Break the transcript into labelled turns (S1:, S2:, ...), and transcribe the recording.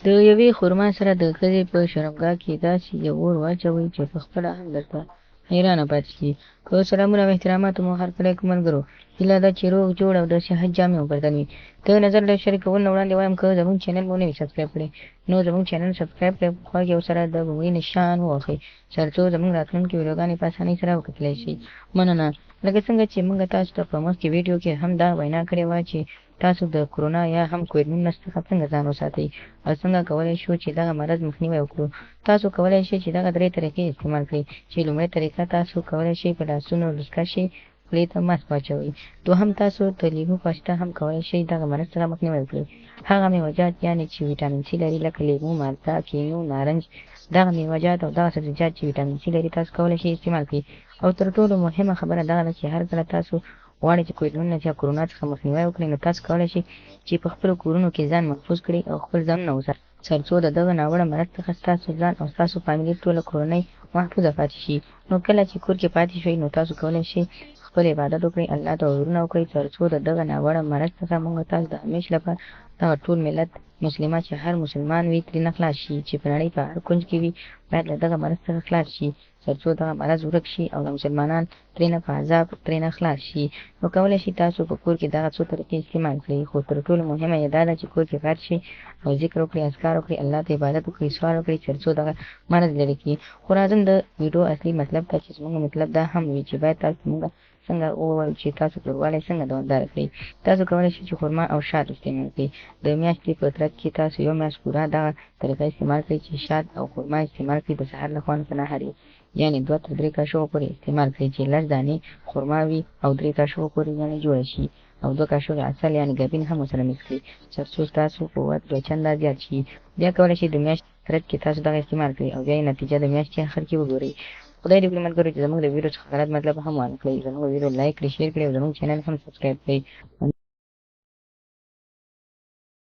S1: د یوې خرما سره د ښځې په شرمګاه کې داسې یو اور واچوئ چې پخپله هم درته حیرانه پاتې شي. که سلامونه او احترامات مو هرکلی که ملګرو، هیله ده چې روغ جوړ او د صحت جامې مو بدل وي. د نظر د شریکولو نه وړاندې وایم، که زموږ چینل مو نه وي سبسکرایب کړی، نو زموږ چینل سبسکرایب کړئ، په خوا کې ورسره د بغوي نشان ووهئ، تر څو زموږ راتلونکي ویډیوګانې په اسانۍ سره وکتلی شئ. مننه. لکه څنګه چې موږ تاسو ته په مخکې ویډیو کې هم دا وینا کړې وه چې تاسو د کرونا یا هم کووید-19 څخه څنګه ځان وساتئ او څنګه کولی شو چې دغه مرض مخنیوی وکړو. تاسو کولی شئ چې دغه 3 طریقې استعمال کړئ، چې لومړۍ طریقه تاسو کولی شئ په لاسونو دستکشې خولې ته ماسک واچوئ. دوهم، تاسو د لیمو په واسطه هم کولی شئ دغه مرض څخه مخنیوی وکړئ. هغه میوه‌جات یعنې چې ویټامین سي لري لکه لیمو، مالټه، کینو، نارنج، دغه میوه‌جات او دغه سبزیجات چې ویټامین سي لري تاسو کولی شئ استعمال کړئ. او تر ټولو مهمه خبره دغه ده چې هر کله تاسو غواړئ چې کووید-19 یا کرونا څخه مخنیوی وکړئ، نو تاسو کولی شئ چې په خپلو کورونو کې ځان محفوظ کړئ او خپل ځانونه وساتئ، تر څو د دغه ناوړه مرض څخه ستاسو ځان او ستاسو فامیلي ټوله کورنۍ محفوظه پاتې شي. نو کله چې کور کې پاتې شئ، نو تاسو کولی شئ خپل عبادت وکړئ، الله ته ورونه وکړئ، تر څو د دغه ناوړه مرض څخه موږ تاسو د همیش لپاره دغه ټول ملت مسلمان چې هر مسلمان وي ترېنه خلاص شي، چې په نړۍ په هر کونج کې وي باید له دغه مرض څخه خلاص شي، تر څو دغه مرض ورک شي او د مسلمانان ترېنه په عذاب ترېنه خلاص شي. نو کولی شئ تاسو په کور کې دغه څو طریقې استعمال کړئ، خو تر ټولو مهمه یې دا ده چې کور کې پاتې شئ او ذکر وکړئ، اذکار وکړئ، الله ته عبادت وکړئ، سوال وکړئ، تر څو دغه مرض لرې کړي. خو راځم د ویډیو اصلي مطلب ته، چې زموږ مطلب دا هم وي چې باید تاسو موږ څنګه ووایو چې تاسو توروالی څنګه دوامداره کړئ. تاسو کولی شئ چې خرما او شات استعمال کړئ. د میاشتې په ترڅ کې تاسو یو میاشت پوره دغه طریقه استعمال کړئ چې شات او خرما استعمال کړئ. د سهار لخوا په نهاري یعنې 2 تر 3 کاشوغو پورې استعمال کړئ، چې 10 دانې خرما وي او 3 کاشوغو پورې یعنې جوړه شي، او 2 کاشوغې عسل یعنې ګبین هم ورسره میکس کړئ، تر څو ستاسو قوت 2 چنده زیات شي. بیا کولی شئ د میاشتې ترڅ کې تاسو دغه استعمال کړئ او بیا یې نتیجه د میاشتې اخر کې وګورئ. خدای دې وکړي ملګرو چې زموږ د ویډیو څخه غلط مطلب هم وانه کړئ. زموږ ویډیو لایک کړئ، شیر کړئ او زموږ چینل هم سبسکرایب کړئ.